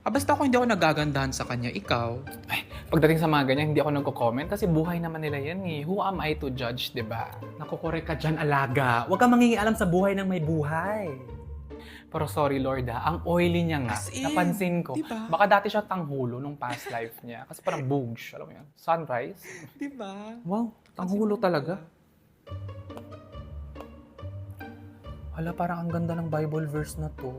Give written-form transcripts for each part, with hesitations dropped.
Basta ako hindi ako nagagandahan sa kanya, ikaw. Ay, pagdating sa mga ganyan, hindi ako nagko-comment kasi buhay naman nila yan eh. Who am I to judge, di ba? Nakukorek ka dyan, alaga. Huwag kang mangingialam sa buhay ng may buhay. Pero sorry Lord ang oily niya nga. As in, Napansin ko. diba? Baka dati siya tanghulo nung past life niya. Kasi parang booge, alam mo yan. Sunrise. Diba? Wow, tanghulo talaga. Hala, parang ang ganda ng Bible verse na to.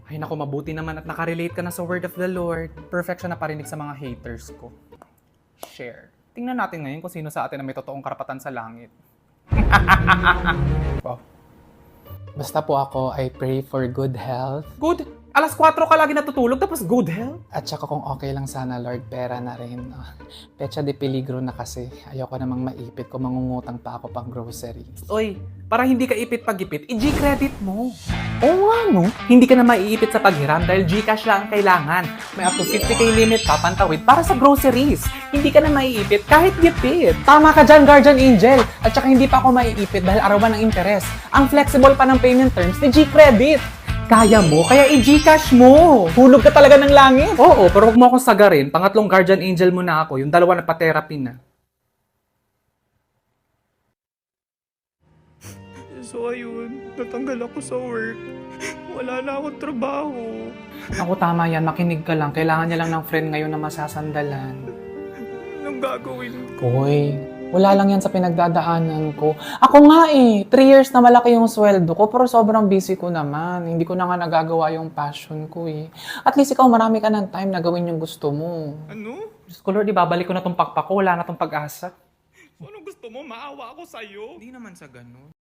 Ay naku, mabuti naman at nakarelate ka na sa word of the Lord. Perfect siya na parinig sa mga haters ko. Share. Tingnan natin ngayon kung sino sa atin na may totoong karapatan sa langit. Wow. Basta po ako, I pray for good health. Good. Alas 4 ka lagi natutulog tapos good health. At saka kung okay lang sana, Lord, pera na rin. Pecha de peligro na kasi. Ayoko namang maipit kung mangungutang pa ako pang groceries. Oy, para hindi ka ipit pag-ipit, i-G-credit mo. Oo nga, no? Hindi ka na maiipit sa paghiram dahil GCash lang ang kailangan. May up to 50k limit papantawid para sa groceries. Hindi ka na maiipit kahit gipit. Tama ka dyan, Guardian Angel! At saka hindi pa ako maiipit dahil arawan ng interes. Ang flexible pa ng payment terms ni G-Credit. Kaya mo, kaya i-GCash mo. Hulog ka talaga ng langit. Oo, pero huwag mo akong sagarin. Pangatlong Guardian Angel mo na ako. Yung dalawa na pa-therapy na. So ayun, natanggal ako sa work. Wala na akong trabaho. Ako, tama yan. Makinig ka lang. Kailangan niya lang ng friend ngayon na masasandalan. Anong gagawin ko? Uy, wala lang yan sa pinagdadaanan ko. Ako nga 3 years na malaki yung sweldo ko, pero sobrang busy ko naman. Hindi ko na nga nagagawa yung passion ko eh. At least ikaw, marami ka ng time na gawin yung gusto mo. Ano? Diyos ko Lord, ibabalik ko na tong pakpak ko. Wala na tong pag-asa. So anong gusto mo? Maawa ako sa'yo? Hindi naman sa ganun.